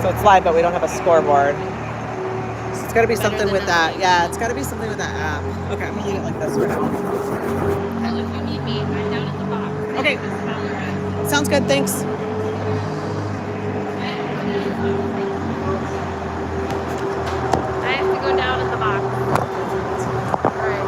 So it's live, but we don't have a scoreboard. So it's got to be something with that. Yeah, it's got to be something with that app. Okay, I'm gonna leave it like this for now. If you need me, I'm down at the box. Okay. Sounds good. Thanks. I have to go down in the box. All right.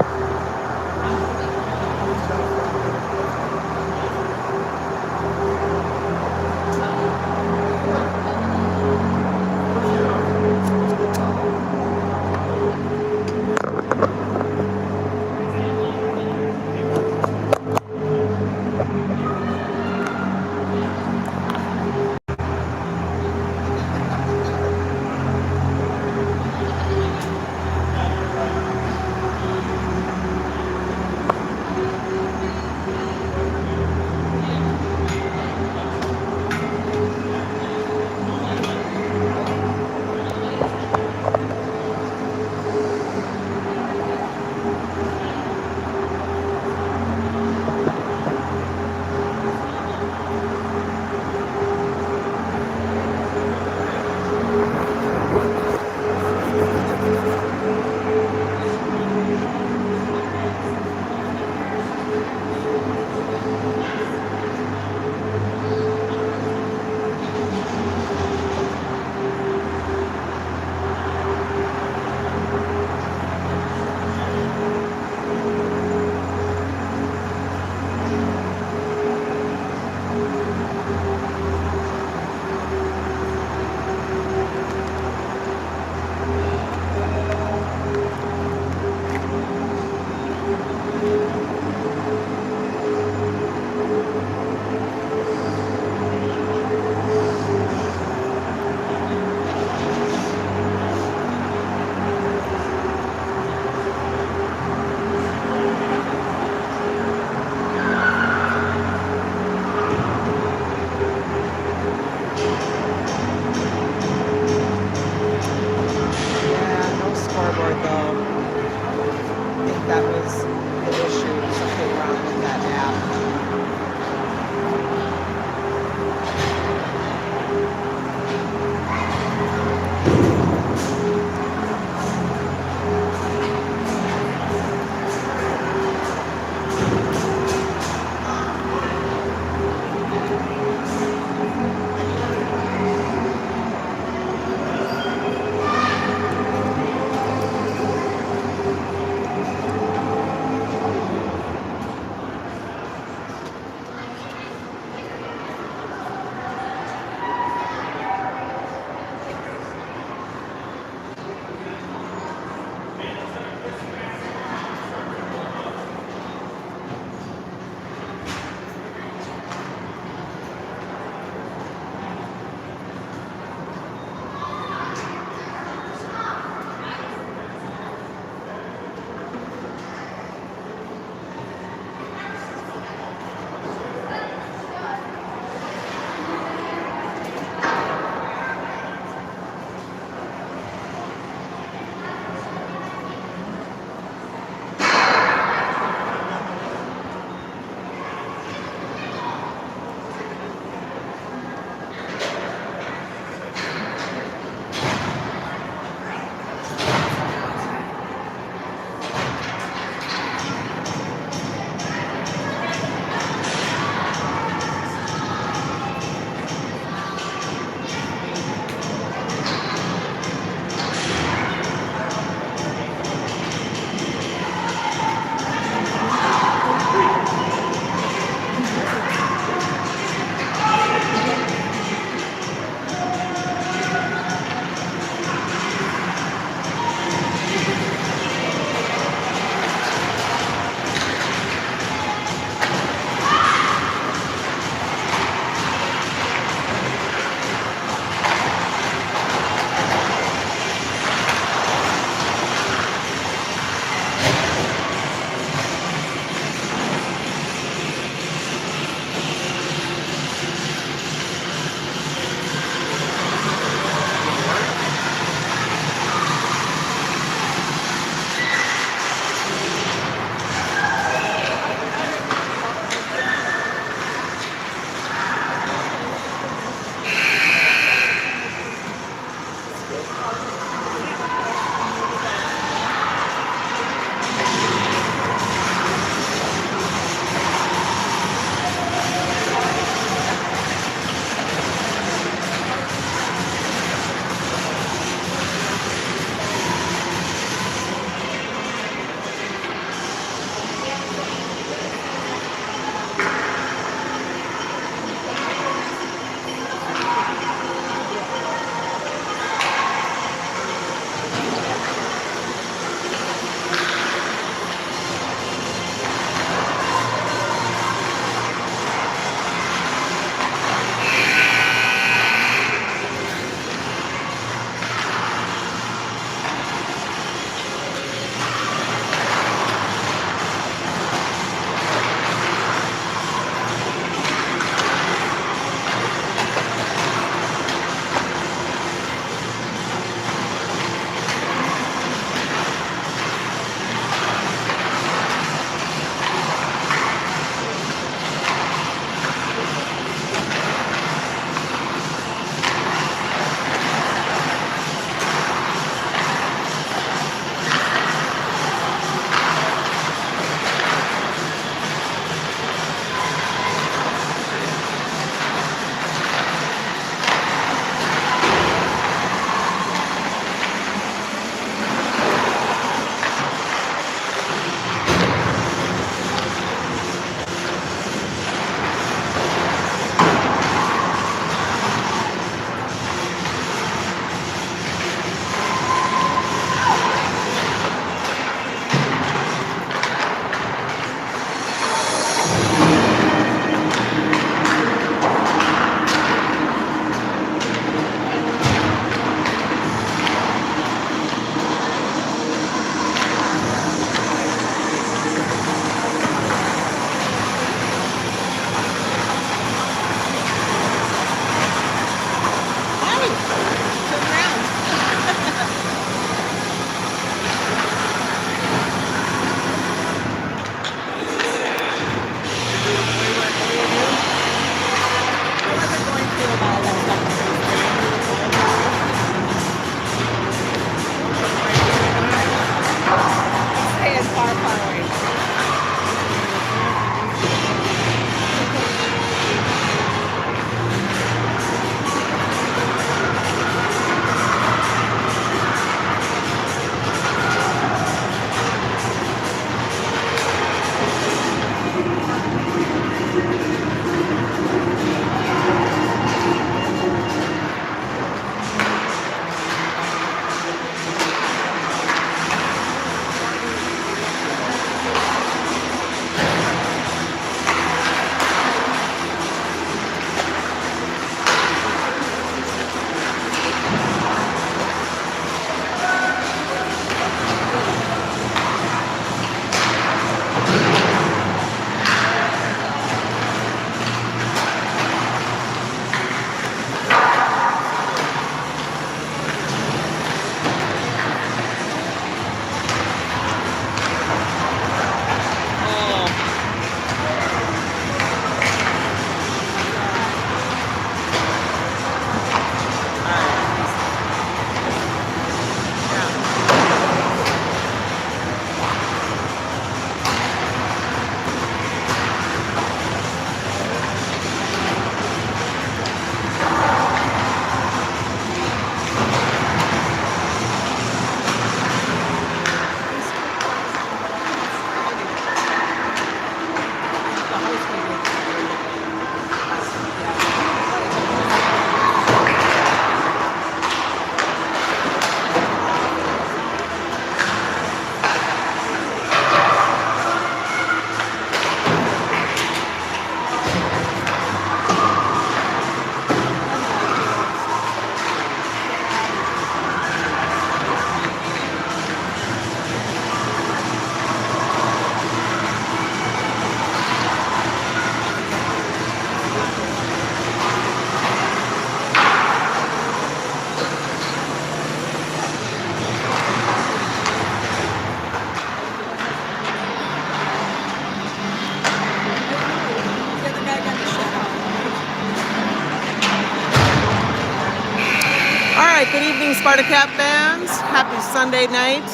right, good evening, Spartacat fans. Happy Sunday night.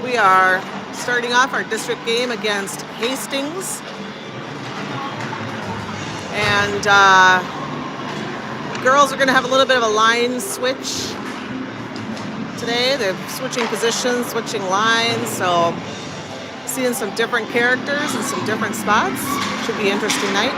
We are starting off our district game against Hastings. And girls are going to have a little bit of a line switch today. They're switching positions, switching lines, so seeing some different characters and some different spots. Should be an interesting night.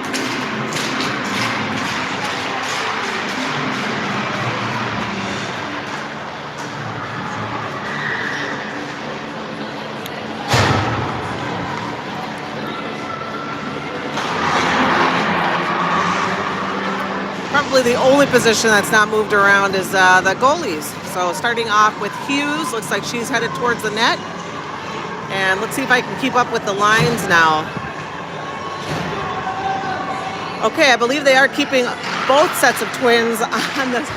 Probably the only position that's not moved around is the goalies. So starting off with Hughes, looks like she's headed towards the net. And let's see if I can keep up with the lines now. Okay, I believe they are keeping both sets of twins on the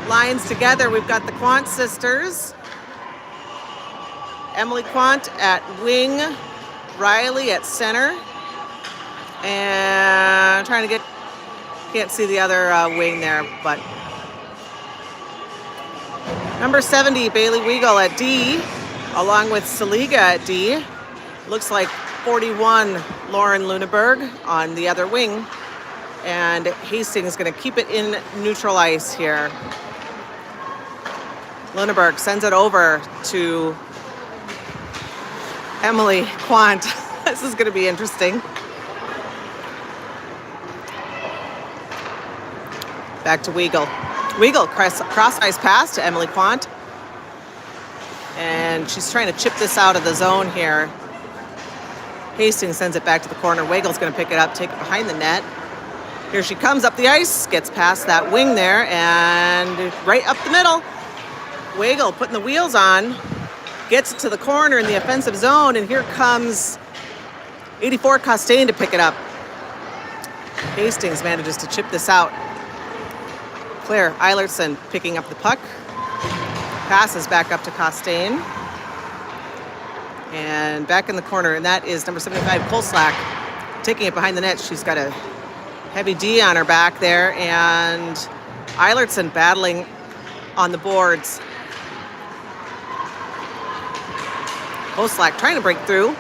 lines together. We've got the Quant sisters. Emily Quant at wing, Riley at center. And I'm trying to get, can't see the other wing there, but number 70, Bailey Weigel at D, along with Saliga at D. Looks like 41, Lauren Luneberg on the other wing. And Hastings is going to keep it in neutral ice here. Luneberg sends it over to Emily Quant. This is going to be interesting. Back to Weigel. Weigel cross ice pass to Emily Quant. And she's trying to chip this out of the zone here. Hastings sends it back to the corner. Weigel's going to pick it up, take it behind the net. Here she comes up the ice, gets past that wing there, and right up the middle. Weigel putting the wheels on, gets it to the corner in the offensive zone, and here comes 84 Costain to pick it up. Hastings manages to chip this out. Claire Eilertson picking up the puck. Passes back up to Costain. And back in the corner, and that is number 75, Kolslak, taking it behind the net. She's got a heavy D on her back there, and Eilertson battling on the boards. Kolslak trying to break through.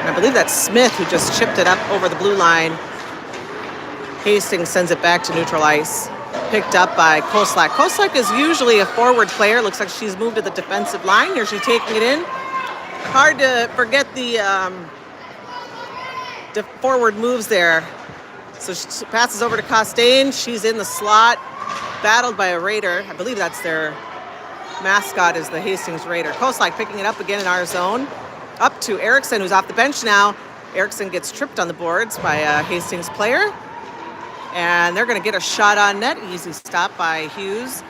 And I believe that's Smith who just chipped it up over the blue line. Hastings sends it back to neutral ice. Picked up by Kolslak. Kolslak is usually a forward player. Looks like she's moved to the defensive line. Here she's taking it in. Hard to forget the forward moves there. So she passes over to Costain. She's in the slot, battled by a Raider. I believe that's their mascot, is the Hastings Raider. Kolslak picking it up again in our zone. Up to Erickson, who's off the bench now. Erickson gets tripped on the boards by a Hastings player. And they're going to get a shot on net. Easy stop by Hughes.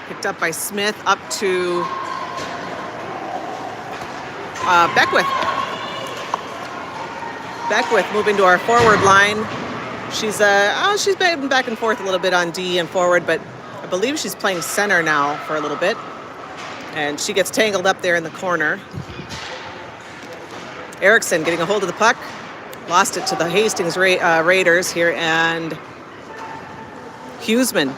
Picked up by Smith, up to Beckwith. Beckwith moving to our forward line. She's been back and forth a little bit on D and forward, but I believe she's playing center now for a little bit. And she gets tangled up there in the corner. Erickson getting a hold of the puck. Lost it to the Hastings Raiders here, and Hughesman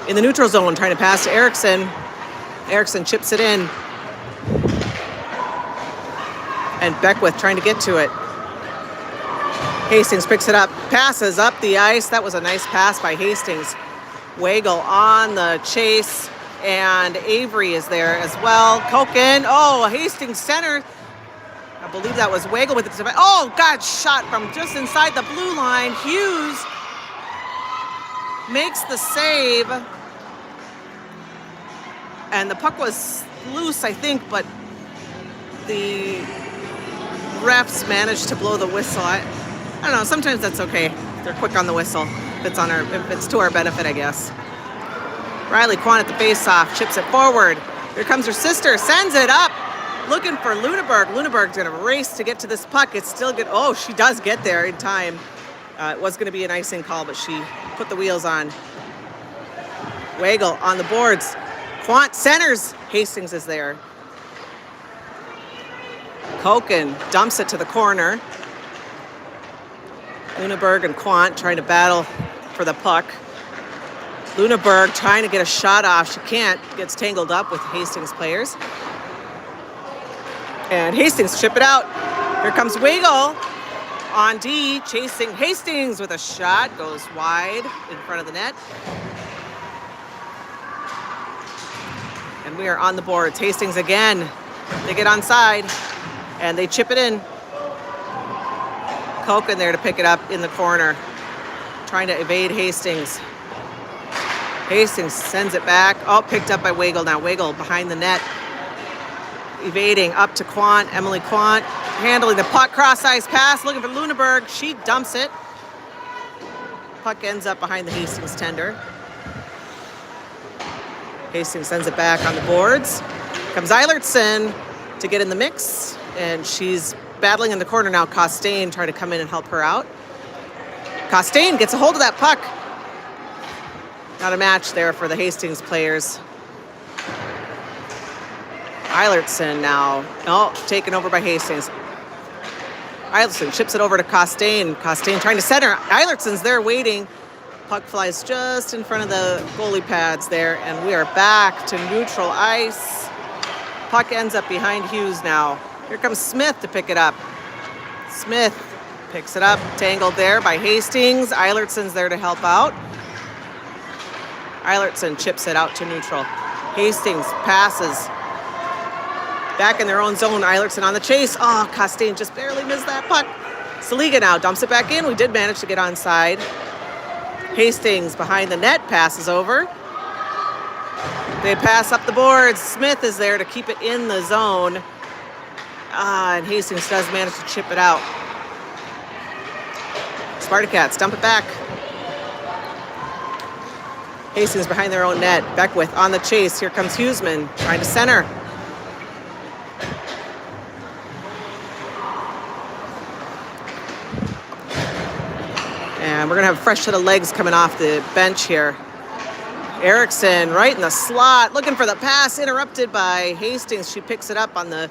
in the neutral zone trying to pass to Erickson. Erickson chips it in. And Beckwith trying to get to it. Hastings picks it up, passes up the ice. That was a nice pass by Hastings. Weigel on the chase, and Avery is there as well. Koken, Hastings center. I believe that was Weigel with it. Oh, God, shot from just inside the blue line. Hughes makes the save. And the puck was loose, I think, but the refs managed to blow the whistle. I don't know, sometimes that's okay. They're quick on the whistle if it's to our benefit, I guess. Riley Quan at the face-off, chips it forward. Here comes her sister, sends it up. Looking for Luneberg. Luneberg's going to race to get to this puck. It's still good. Oh, she does get there in time. It was going to be an icing call, but she put the wheels on. Weigel on the boards. Quant centers. Hastings is there. Koken dumps it to the corner. Luneberg and Quant trying to battle for the puck. Luneberg trying to get a shot off. She can't. Gets tangled up with Hastings players. And Hastings chip it out. Here comes Weigel on D, chasing Hastings with a shot. Goes wide in front of the net. And we are on the boards. Hastings again. They get onside and they chip it in. Koken there to pick it up in the corner, trying to evade Hastings. Hastings sends it back. Oh, picked up by Weigel now. Weigel behind the net, evading up to Quant. Emily Quant handling the puck, cross-ice pass, looking for Luneberg. She dumps it. Puck ends up behind the Hastings tender. Hastings sends it back on the boards. Comes Eilertson to get in the mix, and she's battling in the corner now. Costain trying to come in and help her out. Costain gets a hold of that puck. Not a match there for the Hastings players. Eilertson now. Oh, taken over by Hastings. Eilertson chips it over to Costain. Costain trying to center. Eilertson's there waiting. Puck flies just in front of the goalie pads there, and we are back to neutral ice. Puck ends up behind Hughes now. Here comes Smith to pick it up. Smith picks it up, tangled there by Hastings. Eilertson's there to help out. Eilertson chips it out to neutral. Hastings passes. Back in their own zone, Eilertson on the chase. Oh, Costain just barely missed that puck. Saliga now dumps it back in. We did manage to get onside. Hastings behind the net, passes over. They pass up the boards. Smith is there to keep it in the zone. And Hastings does manage to chip it out. Spartacats dump it back. Hastings behind their own net. Beckwith on the chase. Here comes Hughesman trying to center. And we're going to have a fresh set of legs coming off the bench here. Erickson right in the slot, looking for the pass, interrupted by Hastings. She picks it up on the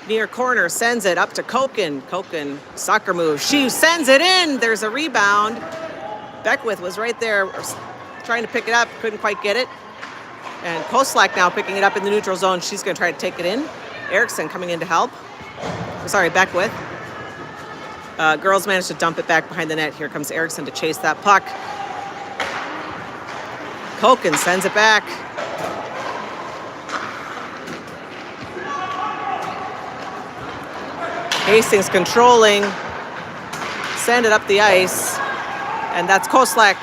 near corner, sends it up to Koken. Koken, soccer move. She sends it in. There's a rebound. Beckwith was right there trying to pick it up, couldn't quite get it. And Koslak now picking it up in the neutral zone. She's going to try to take it in. Erickson coming in to help. Sorry, Beckwith. Girls managed to dump it back behind the net. Here comes Erickson to chase that puck. Koken sends it back. Hastings controlling. Send it up the ice. And that's Koslak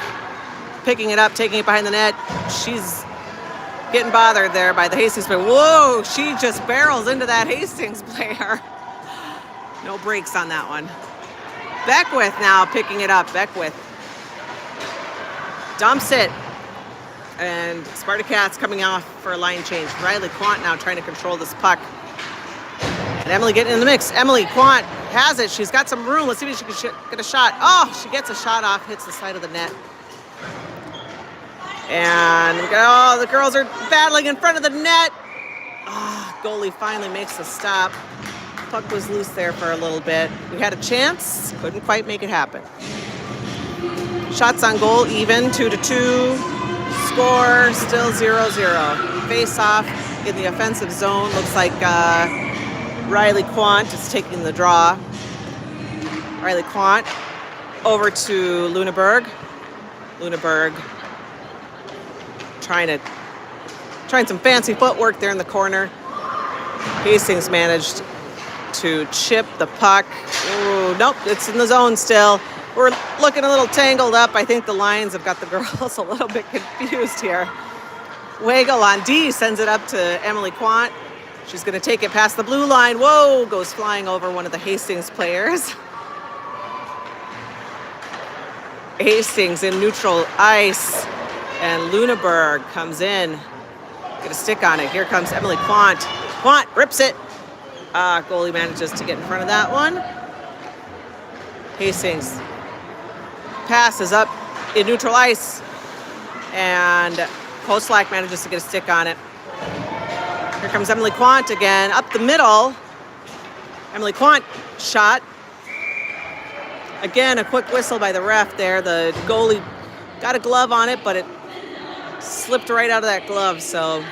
picking it up, taking it behind the net. She's getting bothered there by the Hastings player. Whoa, she just barrels into that Hastings player. No brakes on that one. Beckwith now picking it up. Beckwith dumps it. And Spartacats coming off for a line change. Riley Quant now trying to control this puck. And Emily getting in the mix. Emily Quant has it. She's got some room. Let's see if she can get a shot. Oh, she gets a shot off, hits the side of the net. And the girls are battling in front of the net. Goalie finally makes a stop. Puck was loose there for a little bit. We had a chance, couldn't quite make it happen. Shots on goal even, 2-2. Score still 0-0. Face off in the offensive zone. Looks like Riley Quant is taking the draw. Riley Quant over to Luneberg. Luneberg trying some fancy footwork there in the corner. Hastings managed to chip the puck. Ooh, nope, it's in the zone still. We're looking a little tangled up. I think the Lions have got the girls a little bit confused here. Weigel on D sends it up to Emily Quant. She's going to take it past the blue line. Whoa, goes flying over one of the Hastings players. Hastings in neutral ice. And Luneberg comes in. Get a stick on it. Here comes Emily Quant. Quant rips it. Goalie manages to get in front of that one. Hastings passes up in neutral ice. And Koslak manages to get a stick on it. Here comes Emily Quant again, up the middle. Emily Quant shot. Again, a quick whistle by the ref there. The goalie got a glove on it, but it slipped right out of that glove. So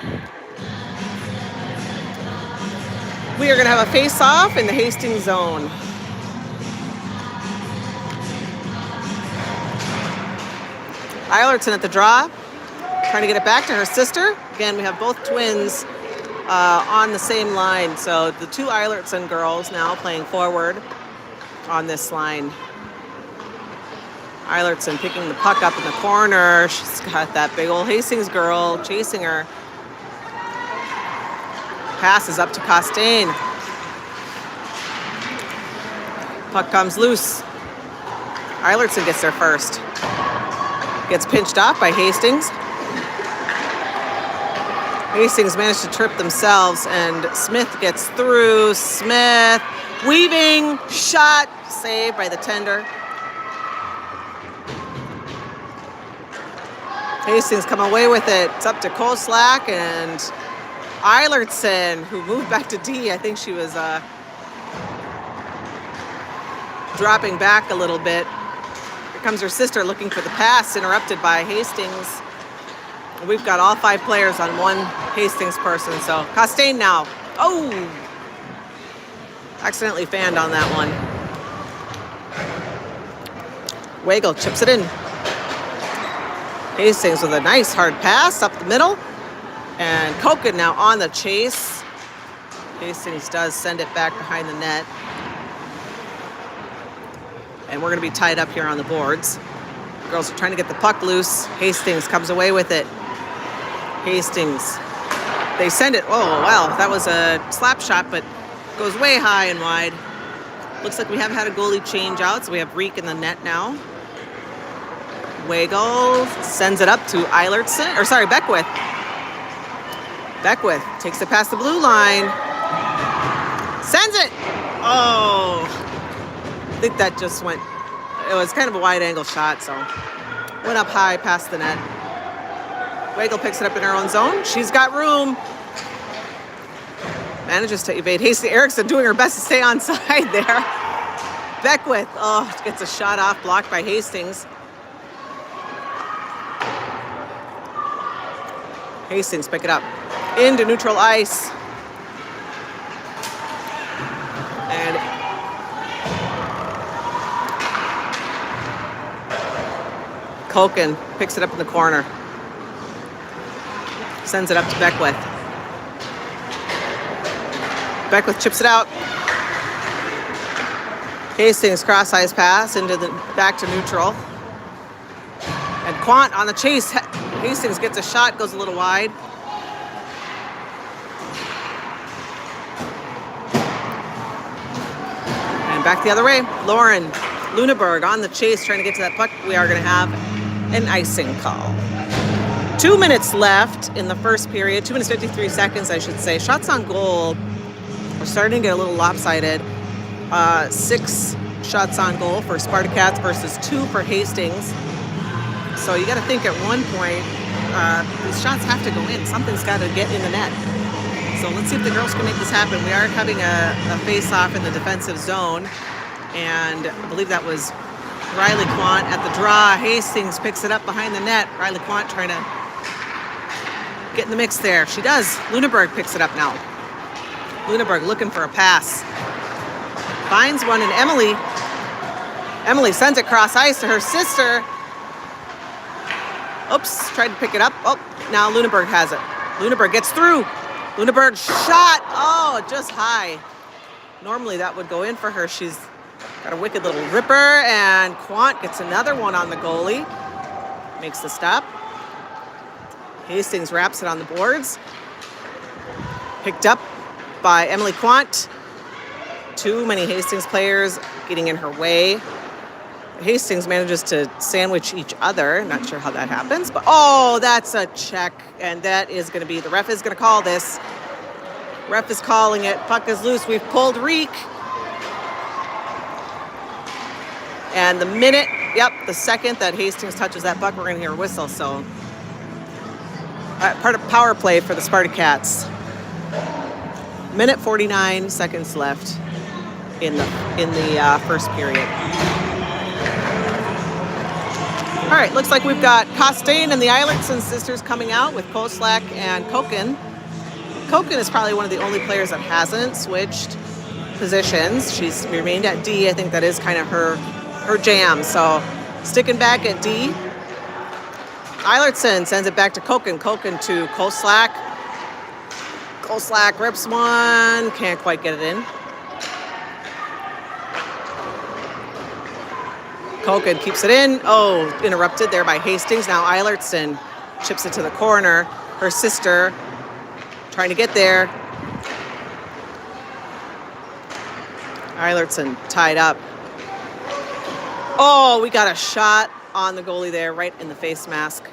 we are going to have a face-off in the Hastings zone. Eilertson at the draw, trying to get it back to her sister. Again, we have both twins on the same line. So the two Eilertson girls now playing forward on this line. Eilertson picking the puck up in the corner. She's got that big old Hastings girl chasing her. Passes up to Costain. Puck comes loose. Eilertson gets there first. Gets pinched off by Hastings. Hastings managed to trip themselves, and Smith gets through. Smith weaving, shot, saved by the tender. Hastings come away with it. It's up to Koslak and Eilertson, who moved back to D. I think she was dropping back a little bit. Here comes her sister looking for the pass, interrupted by Hastings. We've got all 5 players on one Hastings person. So Costain now. Oh! Accidentally fanned on that one. Weigel chips it in. Hastings with a nice hard pass up the middle. And Koken now on the chase. Hastings does send it back behind the net. And we're going to be tied up here on the boards. The girls are trying to get the puck loose. Hastings comes away with it. Hastings. They send it. Oh, wow. That was a slap shot, but goes way high and wide. Looks like we have had a goalie change out, so we have Reek in the net now. Weigel sends it up to Beckwith. Beckwith takes it past the blue line. Sends it. Oh, I think that just went, it was kind of a wide angle shot, so went up high past the net. Weigel picks it up in her own zone. She's got room. Manages to evade Hastings. Erickson doing her best to stay on side there. Beckwith, gets a shot off, blocked by Hastings. Hastings pick it up into neutral ice. And Koken picks it up in the corner. Sends it up to Beckwith. Beckwith chips it out. Hastings cross-ice pass into the back to neutral. And Quant on the chase. Hastings gets a shot, goes a little wide. And back the other way. Lauren Luneberg on the chase, trying to get to that puck. We are going to have an icing call. 2 minutes left in the first period. 2 minutes, 53 seconds, I should say. Shots on goal are starting to get a little lopsided. 6 shots on goal for Spartacats versus 2 for Hastings. So you got to think at one point, these shots have to go in. Something's got to get in the net. So let's see if the girls can make this happen. We are having a face-off in the defensive zone. And I believe that was Riley Quant at the draw. Hastings picks it up behind the net. Riley Quant trying to get in the mix there. She does. Luneberg picks it up now. Luneberg looking for a pass. Finds one, and Emily sends it cross ice to her sister. Oops, tried to pick it up. Oh, now Luneberg has it. Luneberg gets through. Luneberg shot. Oh, just high. Normally that would go in for her. She's got a wicked little ripper, and Quant gets another one on the goalie. Makes the stop. Hastings wraps it on the boards. Picked up by Emily Quant. Too many Hastings players getting in her way. Hastings manages to sandwich each other. Not sure how that happens, but that's a check, and that is going to be, the ref is going to call this. Ref is calling it. Puck is loose. We've pulled Reek. And the second that Hastings touches that puck, we're going to hear a whistle. So part of power play for the Spartacats. 1:49 left. in the first period. All right, looks like we've got Costain and the Eilertson sisters coming out with Koslak and Koken. Koken is probably one of the only players that hasn't switched positions. She's remained at D. I think that is kind of her jam. So sticking back at D. Eilertson sends it back to Koken. Koken to Koslak. Koslak rips one. Can't quite get it in. Koken keeps it in. Oh, interrupted there by Hastings. Now Eilertson chips it to the corner. Her sister trying to get there. Eilertson tied up. Oh, we got a shot on the goalie there, right in the face mask.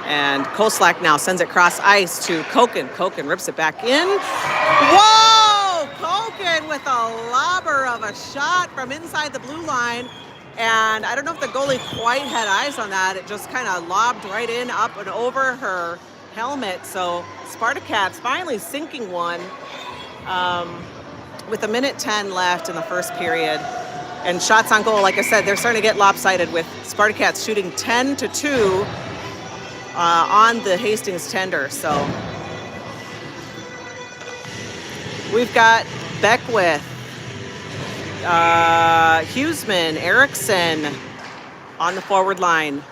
And Koslak now sends it cross ice to Koken. Koken rips it back in. Whoa! Koken with a lobber of a shot from inside the blue line. And I don't know if the goalie quite had eyes on that. It just kind of lobbed right in, up and over her helmet. So Spartacats finally sinking one with 1:10 left in the first period. And shots on goal, like I said, they're starting to get lopsided with Spartacats shooting 10-2 on the Hastings tender. So we've got Beckwith, Huseman, Erickson on the forward line.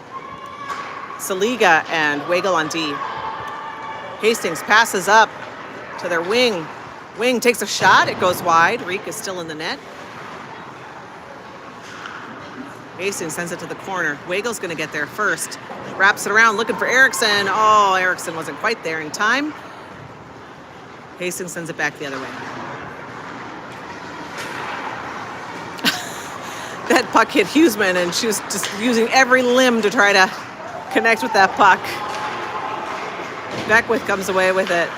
Saliga and Weigel on D. Hastings passes up to their wing. Wing takes a shot. It goes wide. Reek is still in the net. Hastings sends it to the corner. Weigel's going to get there first. Wraps it around looking for Erickson. Oh, Erickson wasn't quite there in time. Hastings sends it back the other way. That puck hit Huseman, and she was just using every limb to try to connect with that puck. Beckwith comes away with it.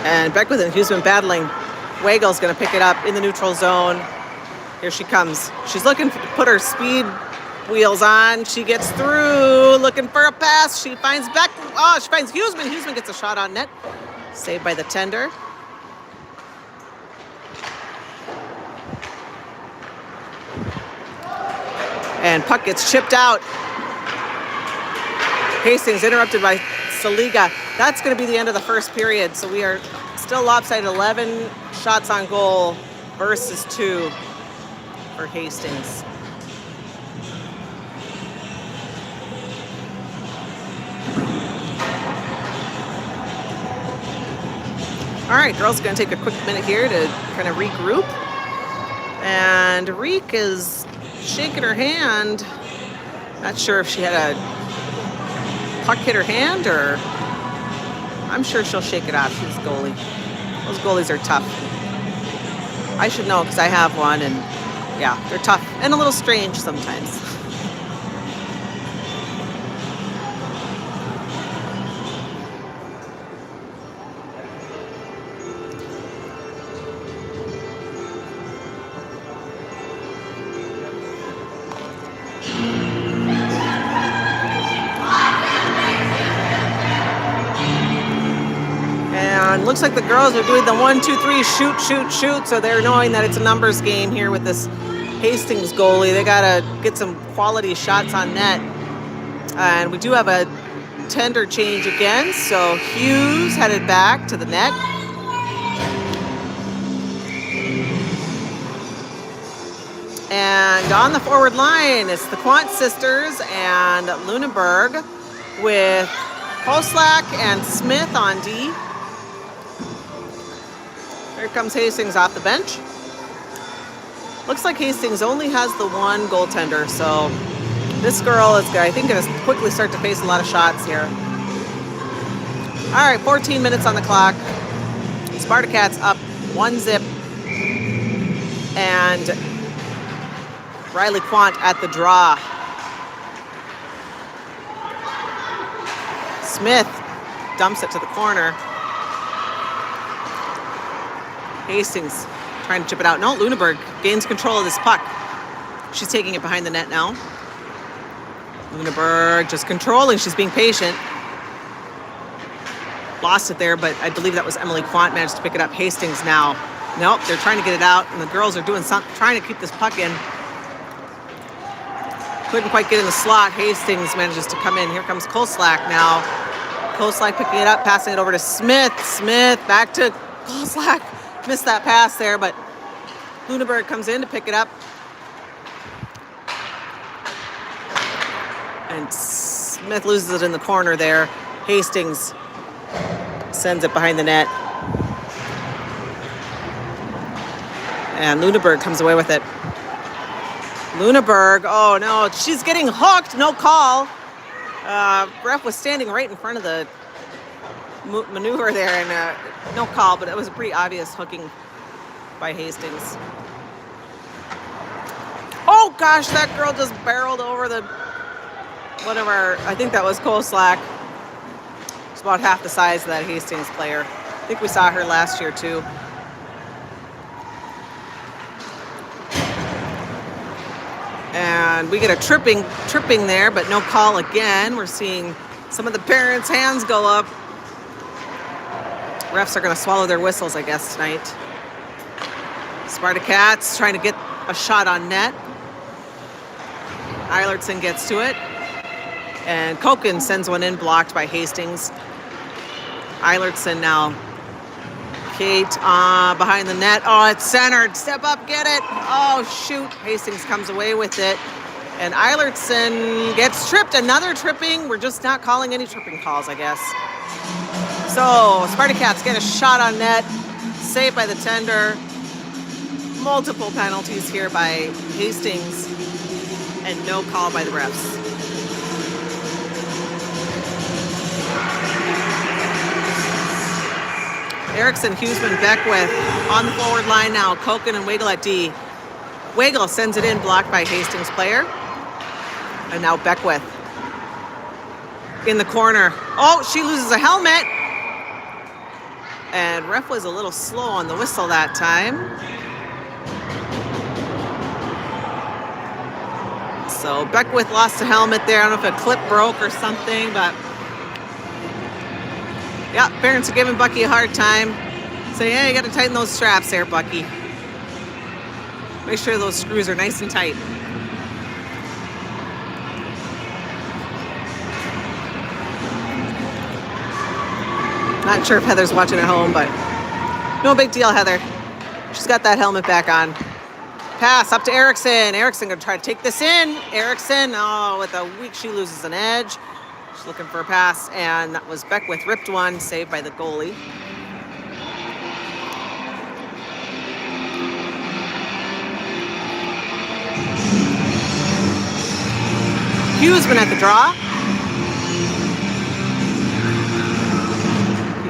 And Beckwith and Huseman battling. Weigel's going to pick it up in the neutral zone. Here she comes. She's looking to put her speed wheels on. She gets through, looking for a pass. She finds she finds Huseman. Huseman gets a shot on net. Saved by the tender. And puck gets chipped out. Hastings interrupted by Saliga. That's going to be the end of the first period. So we are still lopsided, 11 shots on goal versus 2 for Hastings. All right, girls are going to take a quick minute here to kind of regroup. And Reek is shaking her hand. Not sure if she had a puck hit her hand or... I'm sure she'll shake it off. She's a goalie. Those goalies are tough. I should know because I have one, and yeah, they're tough and a little strange sometimes. And looks like the girls are doing the 1, 2, 3 shoot, shoot, shoot. So they're knowing that it's a numbers game here with this Hastings goalie. They got to get some quality shots on net. And we do have a tender change again. So Hughes headed back to the net. And on the forward line, it's the Quant sisters and Lunenburg with Koslak and Smith on D. Here comes Hastings off the bench. Looks like Hastings only has the one goaltender, so this girl is, I think, going to quickly start to face a lot of shots here. All right, 14 minutes on the clock. Spartacats up 1-0. And Riley Quant at the draw. Smith dumps it to the corner. Hastings trying to chip it out. No, Lunenburg gains control of this puck. She's taking it behind the net now. Luneberg just controlling. She's being patient. Lost it there, but I believe that was Emily Quant managed to pick it up. Hastings now. Nope, they're trying to get it out, and the girls are doing something, trying to keep this puck in. Couldn't quite get in the slot. Hastings manages to come in. Here comes Koslak now. Koslak picking it up, passing it over to Smith. Smith back to Koslak. Missed that pass there, but Luneberg comes in to pick it up. And Smith loses it in the corner there. Hastings sends it behind the net. And Luneberg comes away with it. Luneberg, oh no, she's getting hooked, no call. Ref was standing right in front of the maneuver there, and no call, but it was a pretty obvious hooking by Hastings. Oh gosh, that girl just barreled over one of our, I think that was Koslak. She's about half the size of that Hastings player. I think we saw her last year too. And we get a tripping there, but no call again. We're seeing some of the parents' hands go up. Refs are going to swallow their whistles, I guess, tonight. Spartacats trying to get a shot on net. Eilertson gets to it. And Koken sends one in, blocked by Hastings. Eilertson now. Kate behind the net. Oh, it's centered. Step up, get it. Oh, shoot. Hastings comes away with it. And Eilertson gets tripped. Another tripping. We're just not calling any tripping calls, I guess. So, Spartacats get a shot on net. Saved by the tender. Multiple penalties here by Hastings. And no call by the refs. Erickson, Huseman, Beckwith on the forward line now. Koken and Weigel at D. Weigel sends it in, blocked by Hastings player. And now Beckwith in the corner. Oh, she loses a helmet. And ref was a little slow on the whistle that time. So Beckwith lost a helmet there. I don't know if a clip broke or something, but yeah, parents are giving Bucky a hard time. Say, yeah, you got to tighten those straps there, Bucky. Make sure those screws are nice and tight. Not sure if Heather's watching at home, but no big deal, Heather. She's got that helmet back on. Pass up to Erickson. Erickson going to try to take this in. Erickson, oh, with a weak, she loses an edge. She's looking for a pass, and that was Beckwith. Ripped one, saved by the goalie. Huseman at the draw.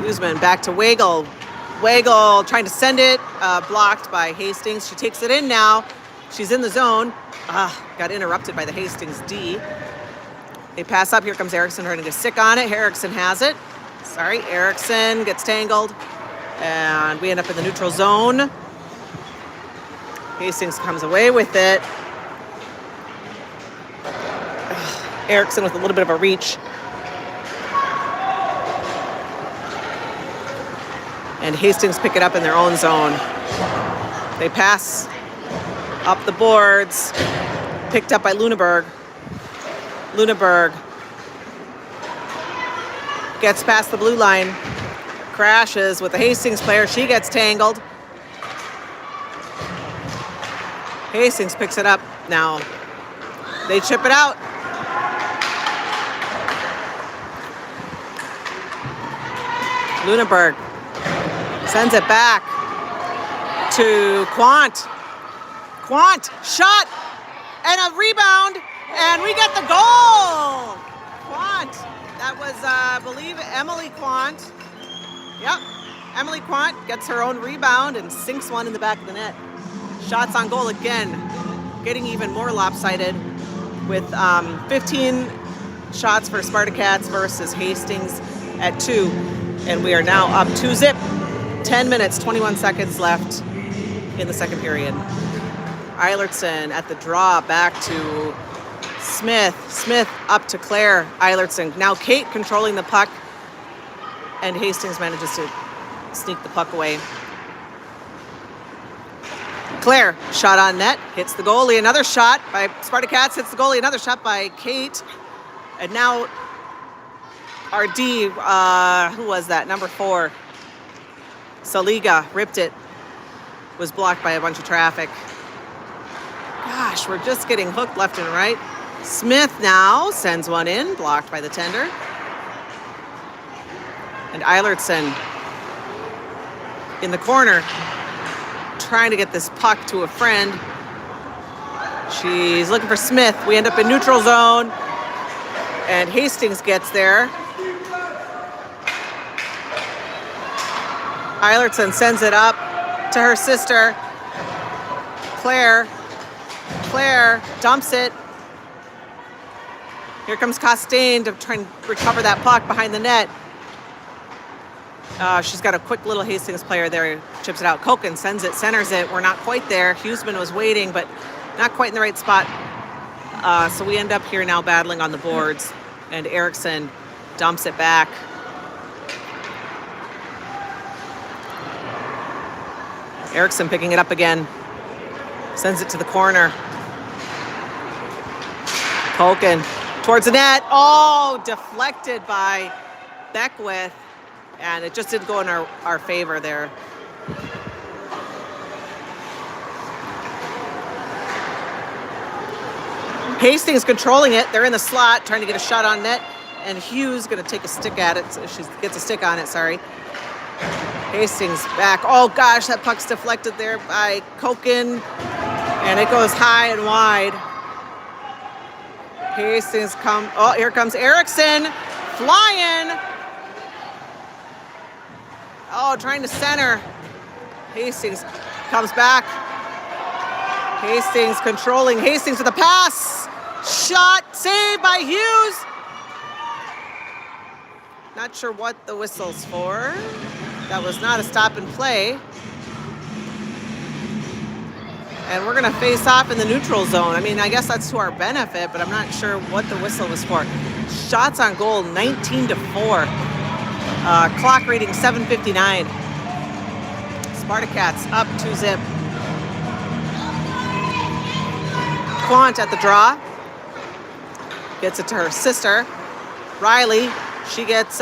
Huseman back to Weigel. Weigel trying to send it, blocked by Hastings. She takes it in now. She's in the zone. Got interrupted by the Hastings D. They pass up. Here comes Erickson trying to get sick on it. Erickson has it. Sorry, Erickson gets tangled. And we end up in the neutral zone. Hastings comes away with it. Erickson with a little bit of a reach. And Hastings pick it up in their own zone. They pass up the boards. Picked up by Luneberg. Luneberg gets past the blue line. Crashes with the Hastings player. She gets tangled. Hastings picks it up now. They chip it out. Luneberg sends it back to Quant. Quant, shot, and a rebound, and we get the goal! Quant, that was, I believe, Emily Quant. Yep, Emily Quant gets her own rebound and sinks one in the back of the net. Shots on goal again, getting even more lopsided with 15 shots for Spartacats versus Hastings at 2. And we are now up 2-0. 10 minutes, 21 seconds left in the second period. Eilertson at the draw back to Smith up to Claire Eilertson. Now Kate controlling the puck, and Hastings manages to sneak the puck away. Claire, shot on net, hits the goalie. Another shot by Spartacats, hits the goalie. Another shot by Kate. And now our D, who was that? Number 4. Saliga ripped it. Was blocked by a bunch of traffic. Gosh, we're just getting hooked left and right. Smith now sends one in, blocked by the tender. And Eilertson in the corner, trying to get this puck to a friend. She's looking for Smith. We end up in neutral zone, and Hastings gets there. Eilertson sends it up to her sister, Claire. Claire dumps it. Here comes Costain to try and recover that puck behind the net. She's got a quick little Hastings player there, chips it out. Koken sends it, centers it. We're not quite there. Huseman was waiting, but not quite in the right spot. So we end up here now battling on the boards, and Erickson dumps it back. Erickson picking it up again, sends it to the corner. Koken towards the net. Oh, deflected by Beckwith. And it just didn't go in our favor there. Hastings controlling it. They're in the slot, trying to get a shot on net. And Hughes going to take a stick at it. She gets a stick on it, sorry. Hastings back. Oh, gosh, that puck's deflected there by Koken. And it goes high and wide. Hastings oh, here comes Erickson. Flying. Oh, trying to center. Hastings comes back. Hastings controlling. Hastings with a pass. Shot. Saved by Hughes. Not sure what the whistle's for. That was not a stop and play. And we're going to face off in the neutral zone. I mean, I guess that's to our benefit, but I'm not sure what the whistle was for. Shots on goal, 19-4. Clock reading 7:59. Spartacats up 2-0. Quant at the draw. Gets it to her sister. Riley, she gets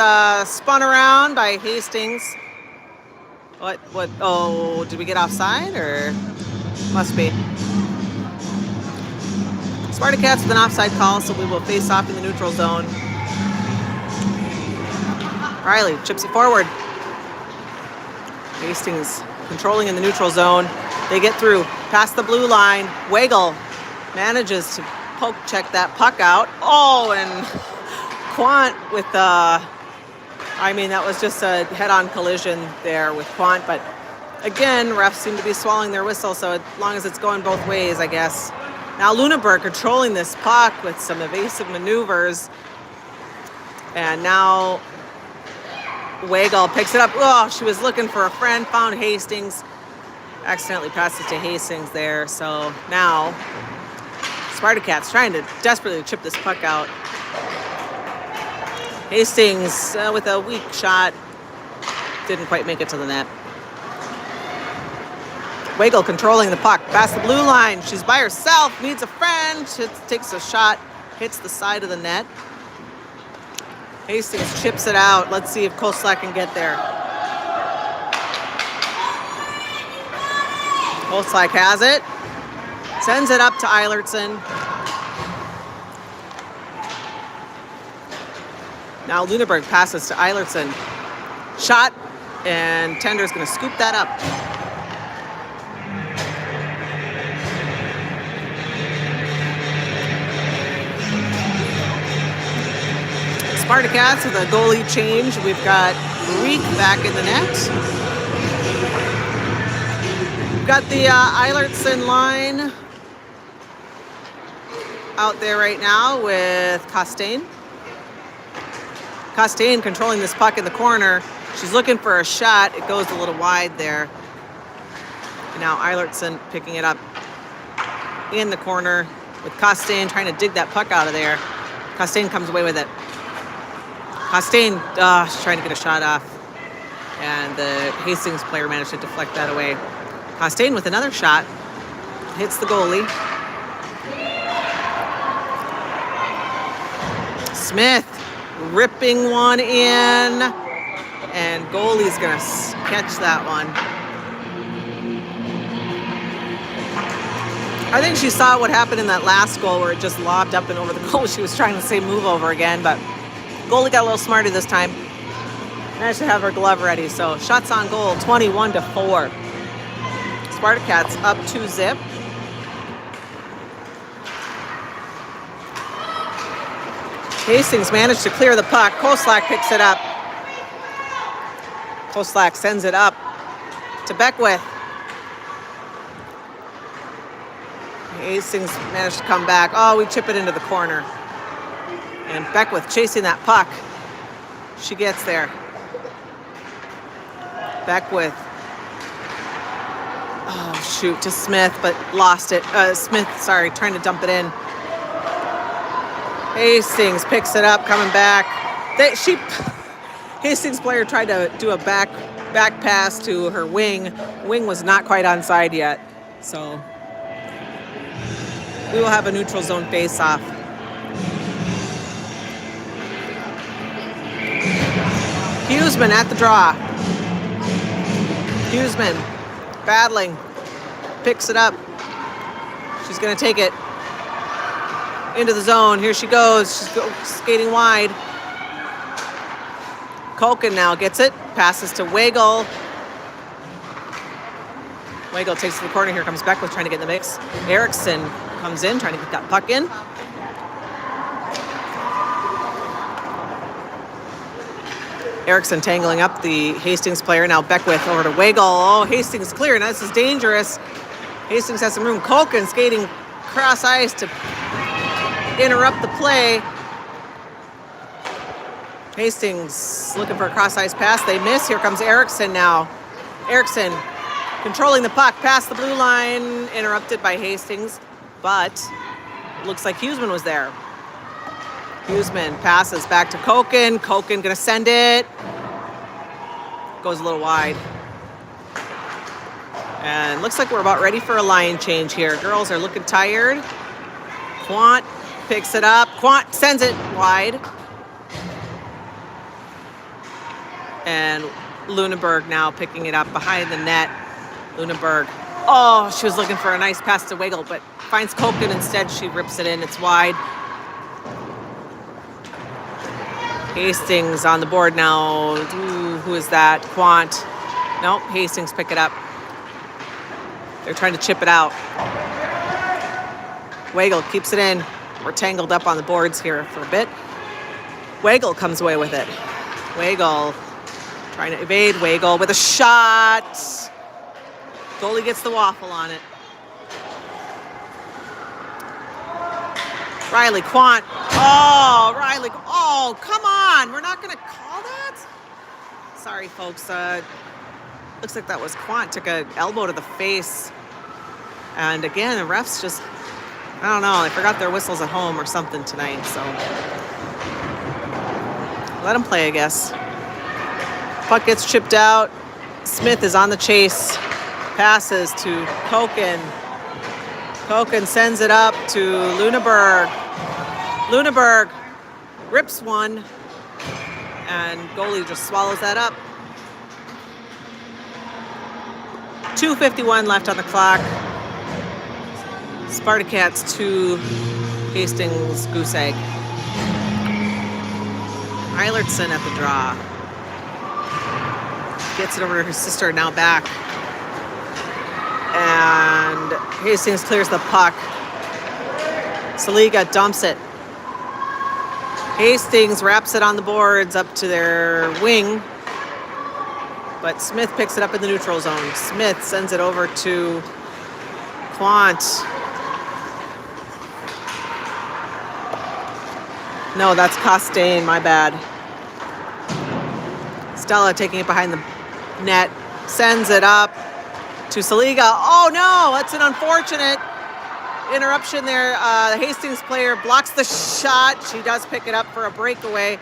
spun around by Hastings. What, oh, did we get offside or? Must be. Spartacats with an offside call, so we will face off in the neutral zone. Riley chips it forward. Hastings controlling in the neutral zone. They get through past the blue line. Weigel manages to poke check that puck out. Oh, and Quant with I mean, that was just a head-on collision there with Quant, but again, refs seem to be swallowing their whistle, so as long as it's going both ways, I guess. Now Luneberg controlling this puck with some evasive maneuvers. And now Weigel picks it up. Oh, she was looking for a friend, found Hastings. Accidentally passed it to Hastings there. So now Spartacats trying to desperately chip this puck out. Hastings with a weak shot. Didn't quite make it to the net. Weigel controlling the puck past the blue line. She's by herself, needs a friend. She takes a shot, hits the side of the net. Hastings chips it out. Let's see if Koslak can get there. Koslak has it. Sends it up to Eilertson. Now Luneberg passes to Eilertson. Shot, and Tender's going to scoop that up. Spartacats with a goalie change. We've got Reek back in the net. We've got the Eilertson line out there right now with Costain. Costain controlling this puck in the corner. She's looking for a shot. It goes a little wide there. And now Eilertson picking it up in the corner. with Costain trying to dig that puck out of there. Costain comes away with it. Costain, she's trying to get a shot off. And the Hastings player managed to deflect that away. Costain with another shot. Hits the goalie. Smith ripping one in. And goalie's going to catch that one. I think she saw what happened in that last goal where it just lobbed up and over the goal. She was trying to say move over again, but goalie got a little smarter this time. Managed to have her glove ready. So shots on goal, 21-4. Spartacats up 2-0. Hastings managed to clear the puck. Koslak picks it up. Koslak sends it up to Beckwith. Hastings managed to come back. Oh, we chip it into the corner. And Beckwith chasing that puck. She gets there. Beckwith. Oh, shoot, to Smith, but lost it. Smith, trying to dump it in. Hastings picks it up, coming back. Hastings player tried to do a back pass to her wing. Wing was not quite onside yet, so we will have a neutral zone face-off. Huseman at the draw. Huseman battling, picks it up. She's going to take it into the zone. Here she goes. She's skating wide. Koken now gets it. Passes to Weigel. Weigel takes to the corner. Here comes Beckwith trying to get in the mix. Erickson comes in, trying to get that puck in. Erickson tangling up the Hastings player. Now Beckwith over to Weigel. Oh, Hastings clear. Now this is dangerous. Hastings has some room. Koken skating cross ice to interrupt the play. Hastings looking for a cross ice pass. They miss. Here comes Erickson now. Erickson controlling the puck past the blue line. Interrupted by Hastings. But looks like Huseman was there. Huseman passes back to Koken. Koken gonna send it. Goes a little wide. And looks like we're about ready for a line change here. Girls are looking tired. Quant picks it up. Quant sends it wide. And Lunenburg now picking it up behind the net. Lunenburg. Oh, she was looking for a nice pass to Weigel, but finds Koken instead. She rips it in. It's wide. Hastings on the board now. Ooh, who is that? Quant. Nope, Hastings pick it up. They're trying to chip it out. Weigel keeps it in. We're tangled up on the boards here for a bit. Weigel comes away with it. Weigel trying to evade. Weigel with a shot. Goalie gets the waffle on it. Riley Quant. Oh, Riley. Oh, come on. We're not going to call that? Sorry, folks. Looks like that was Quant. Took an elbow to the face. And again, the refs just, I don't know. They forgot their whistles at home or something tonight. So let them play, I guess. Puck gets chipped out. Smith is on the chase. Passes to Koken. Koken sends it up to Lunenburg. Lunenburg rips one, and goalie just swallows that up. 2:51 left on the clock. Spartacats 2, Hastings Goose Egg. Eilertson at the draw. Gets it over to her sister, now back. And Hastings clears the puck. Saliga dumps it. Hastings wraps it on the boards up to their wing. But Smith picks it up in the neutral zone. Smith sends it over to Quant. No, that's Costain, my bad. Stella taking it behind the net. Sends it up to Saliga. Oh no, that's an unfortunate interruption there. The Hastings player blocks the shot. She does pick it up for a breakaway.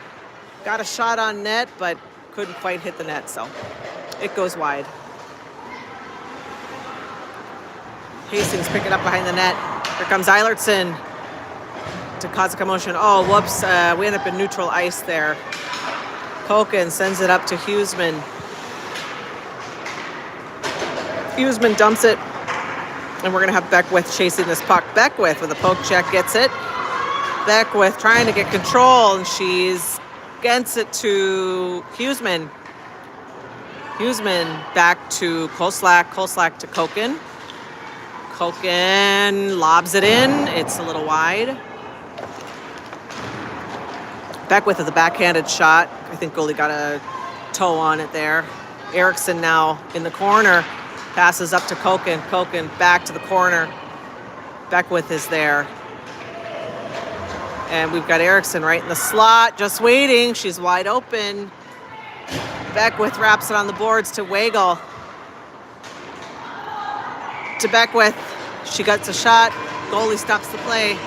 Got a shot on net, but couldn't quite hit the net, so it goes wide. Hastings pick it up behind the net. Here comes Eilertson to cause a commotion. Oh, whoops. We end up in neutral ice there. Koken sends it up to Huseman. Huseman dumps it, and we're going to have Beckwith chasing this puck. Beckwith with a poke check gets it. Beckwith trying to get control, and she's gets it to Huseman. Huseman back to Koslak. Koslak to Koken. Koken lobs it in. It's a little wide. Beckwith with a backhanded shot. I think goalie got a toe on it there. Erickson now in the corner. Passes up to Koken. Koken back to the corner. Beckwith is there. And we've got Erickson right in the slot, just waiting. She's wide open. Beckwith wraps it on the boards to Weigel. To Beckwith. She gets a shot. Goalie stops the play.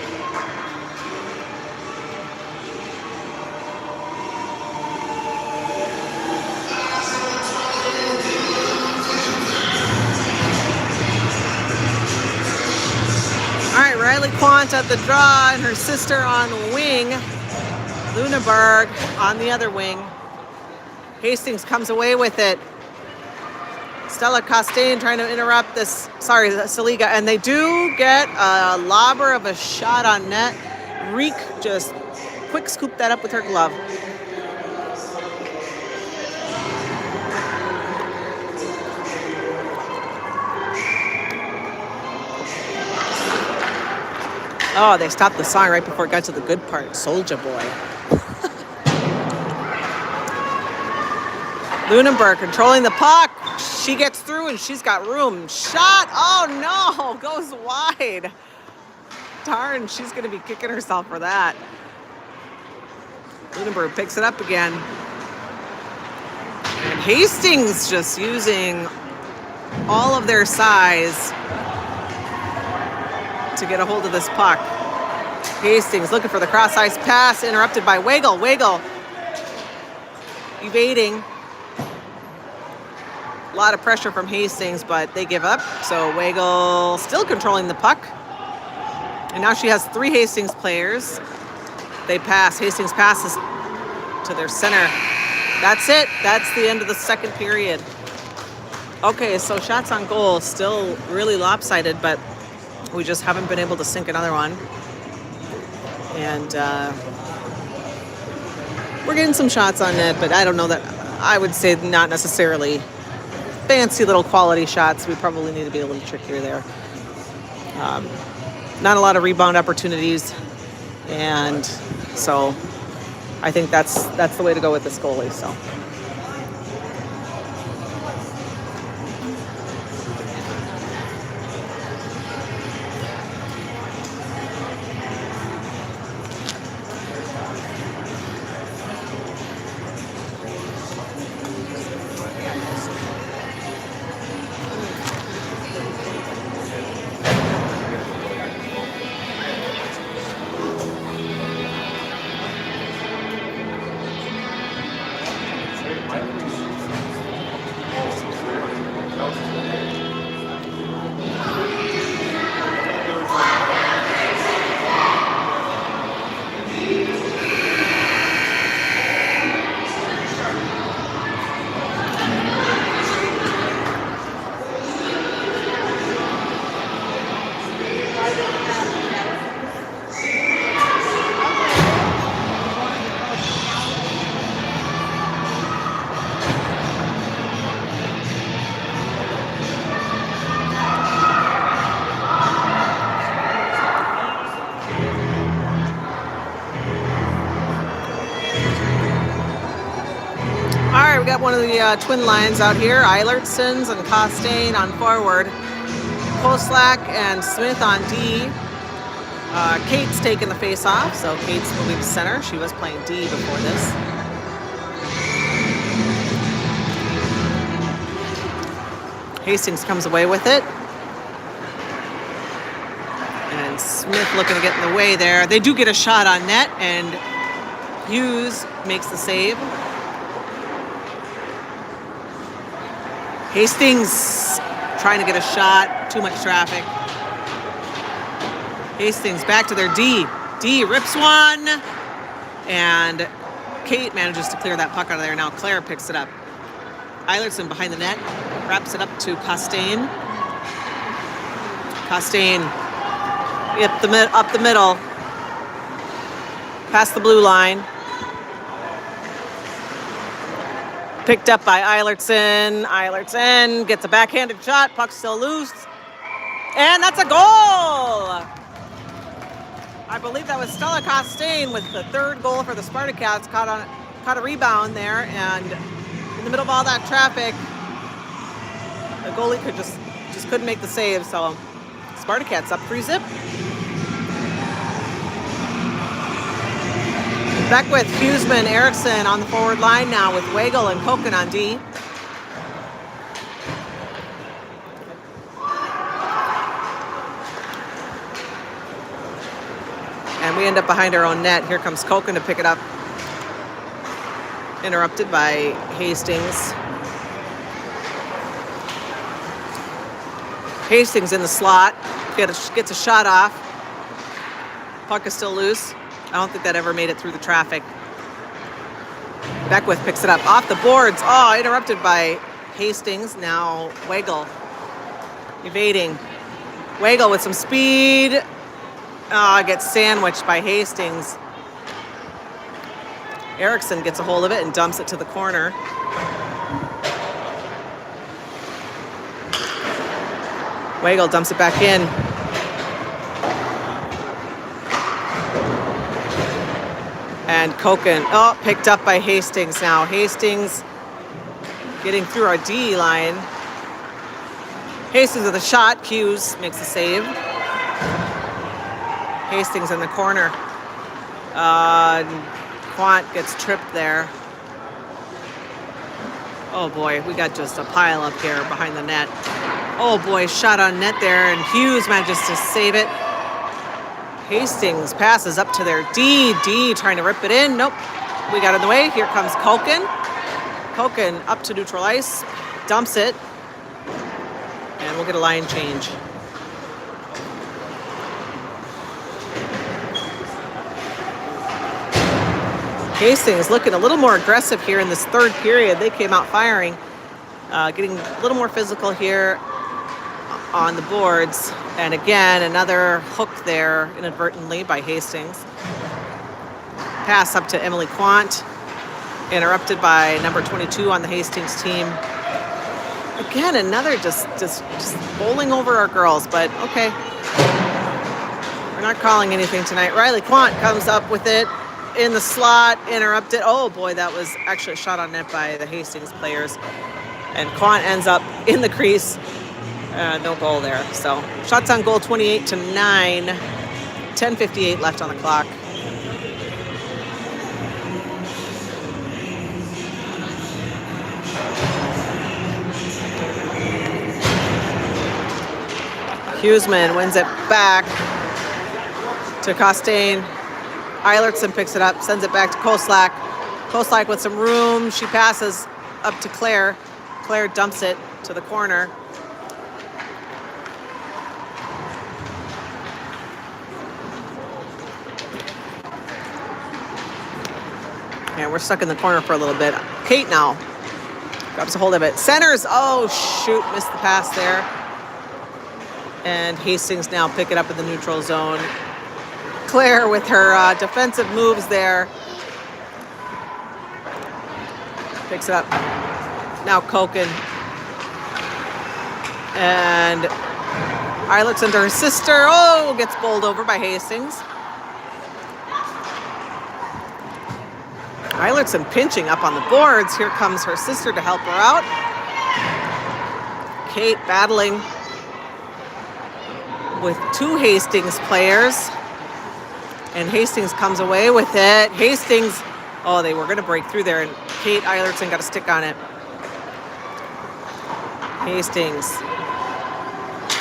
All right, Riley Quant at the draw and her sister on wing. Lunenburg on the other wing. Hastings comes away with it. Stella Costain trying to interrupt this, Saliga, and they do get a lobber of a shot on net. Reek just quick scooped that up with her glove. Oh, they stopped the song right before it got to the good part. Soulja Boy. Lunenburg controlling the puck. She gets through and she's got room. Shot. Oh no, goes wide. Darn, she's going to be kicking herself for that. Lunenburg picks it up again. And Hastings just using all of their size to get a hold of this puck. Hastings looking for the cross-ice pass, interrupted by Weigel. Weigel evading. A lot of pressure from Hastings, but they give up. So Weigel still controlling the puck. And now she has 3 Hastings players. They pass. Hastings passes to their center. That's it. That's the end of the second period. Okay, so shots on goal still really lopsided, but we just haven't been able to sink another one. And we're getting some shots on net, but I don't know that, I would say not necessarily fancy little quality shots. We probably need to be a little trickier there. Not a lot of rebound opportunities. And so I think that's the way to go with this goalie, so. We got one of the twin lines out here. Eilertsons and Costain on forward. Koslak and Smith on D. Kate's taking the face off, so Kate's will be the center. She was playing D before this. Hastings comes away with it. And Smith looking to get in the way there. They do get a shot on net, and Hughes makes the save. Hastings trying to get a shot. Too much traffic. Hastings back to their D. D rips one. And Kate manages to clear that puck out of there. Now Claire picks it up. Eilertson behind the net. Wraps it up to Costain. Costain up the middle. Past the blue line. Picked up by Eilertson. Eilertson gets a backhanded shot. Puck's still loose. And that's a goal! I believe that was Stella Costain with the third goal for the Spartacats. Caught a rebound there, and in the middle of all that traffic, the goalie just couldn't make the save. So Spartacats up 3-0. Beckwith, Huseman, Erickson on the forward line now with Weigel and Koken on D. And we end up behind our own net. Here comes Koken to pick it up. Interrupted by Hastings. Hastings in the slot. Gets a shot off. Puck is still loose. I don't think that ever made it through the traffic. Beckwith picks it up off the boards. Oh, interrupted by Hastings. Now Weigel evading. Weigel with some speed. Oh, gets sandwiched by Hastings. Erickson gets a hold of it and dumps it to the corner. Weigel dumps it back in. And Koken, picked up by Hastings now. Hastings getting through our D line. Hastings with a shot. Hughes makes the save. Hastings in the corner. Quant gets tripped there. Oh boy, we got just a pile up here behind the net. Oh boy, shot on net there, and Hughes manages to save it. Hastings passes up to their D. D trying to rip it in. Nope, we got in the way. Here comes Koken. Koken up to neutral ice, dumps it, and we'll get a line change. Hastings looking a little more aggressive here in this third period. They came out firing, getting a little more physical here on the boards. And again, another hook there inadvertently by Hastings. Pass up to Emily Quant, interrupted by number 22 on the Hastings team. Again, another just bowling over our girls, but okay. We're not calling anything tonight. Riley Quant comes up with it. In the slot, interrupted. Oh boy, that was actually a shot on net by the Hastings players. And Quant ends up in the crease. No goal there. So shots on goal 28-9. 10:58 left on the clock. Huseman wins it back to Costain. Eilertson picks it up, sends it back to Koslak. Koslak with some room. She passes up to Claire. Claire dumps it to the corner. And we're stuck in the corner for a little bit. Kate now grabs a hold of it. Centers. Oh, shoot. Missed the pass there. And Hastings now pick it up in the neutral zone. Claire with her defensive moves there. Picks it up. Now Koken. And Eilertson to her sister. Oh, gets bowled over by Hastings. Eilertson pinching up on the boards. Here comes her sister to help her out. Kate battling with two Hastings players. And Hastings comes away with it. Hastings, oh, they were going to break through there, and Kate Eilertson got a stick on it. Hastings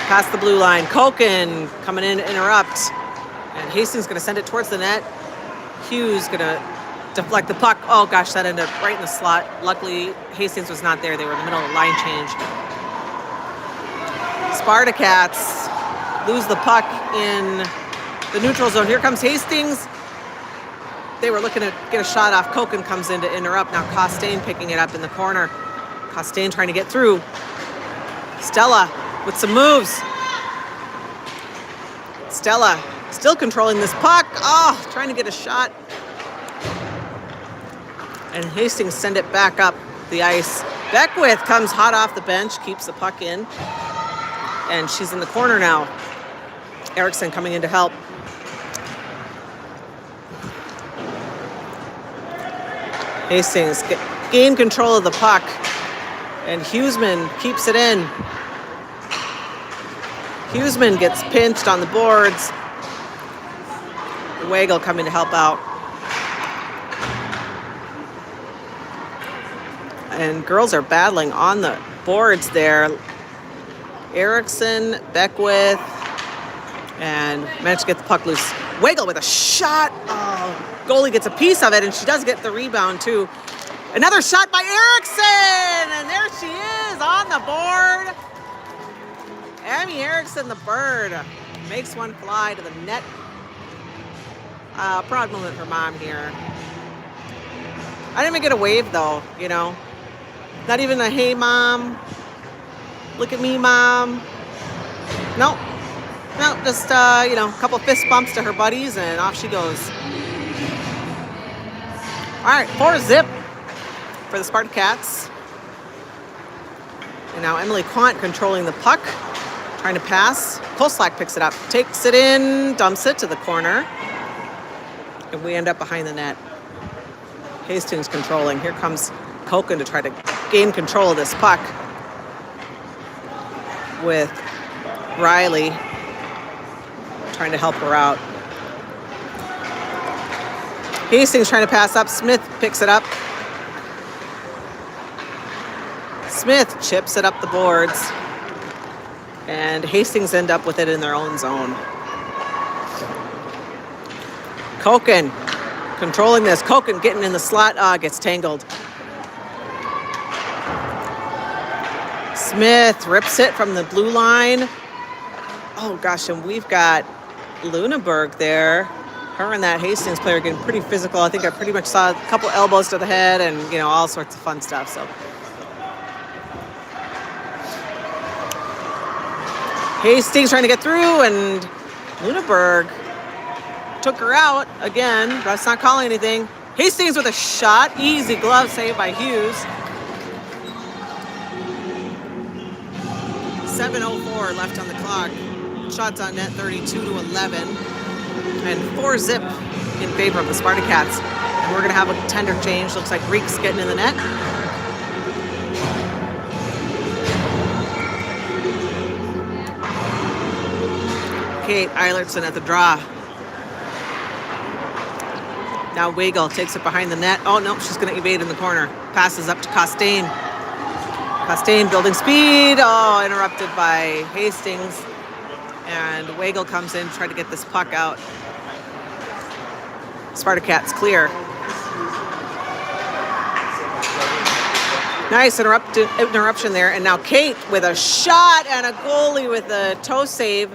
past the blue line. Koken coming in to interrupt. And Hastings going to send it towards the net. Hughes going to deflect the puck. Oh gosh, that ended up right in the slot. Luckily, Hastings was not there. They were in the middle of the line change. Spartacats lose the puck in the neutral zone. Here comes Hastings. They were looking to get a shot off. Koken comes in to interrupt. Now Costain picking it up in the corner. Costain trying to get through. Stella with some moves. Stella still controlling this puck. Oh, trying to get a shot. And Hastings send it back up the ice. Beckwith comes hot off the bench, keeps the puck in. And she's in the corner now. Erickson coming in to help. Hastings gain control of the puck. And Hughesman keeps it in. Hughesman gets pinched on the boards. Weigel coming to help out. And girls are battling on the boards there. Erickson, Beckwith, and managed to get the puck loose. Weigel with a shot. Oh, goalie gets a piece of it, and she does get the rebound too. Another shot by Erickson, and there she is on the board. Amy Erickson, the bird, makes one fly to the net. Proud moment for Mom here. I didn't even get a wave though, you know. Not even a hey Mom, look at me Mom. No, just you know, a couple fist bumps to her buddies and off she goes. All right, 4-0 for the Spartacats. And now Emily Quant controlling the puck, trying to pass. Koslak picks it up, takes it in, dumps it to the corner. And we end up behind the net. Hastings controlling. Here comes Koken to try to gain control of this puck with Riley trying to help her out. Hastings trying to pass up. Smith picks it up. Smith chips it up the boards. And Hastings end up with it in their own zone. Koken controlling this. Koken getting in the slot. Gets tangled. Smith rips it from the blue line. Oh gosh, and we've got Luneberg there. Her and that Hastings player getting pretty physical. I think I pretty much saw a couple elbows to the head and, you know, all sorts of fun stuff. So Hastings trying to get through, and Luneberg took her out again. Ref's not calling anything. Hastings with a shot. Easy glove save by Hughes. 7:04 left on the clock. Shots on net 32-11. And 4-0 in favor of the Spartacats. And we're going to have a tender change. Looks like Reek's getting in the net. Kate Eilertson at the draw. Now Weigel takes it behind the net. Oh, no, she's going to evade in the corner. Passes up to Costain. Costain building speed. Oh, interrupted by Hastings. And Weigel comes in to try to get this puck out. Spartacats clear. Nice interruption there. And now Kate with a shot and a goalie with a toe save.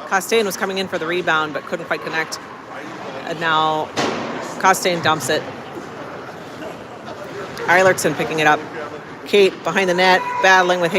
Costain was coming in for the rebound, but couldn't quite connect. And now Costain dumps it. Eilertson picking it up. Kate behind the net, battling with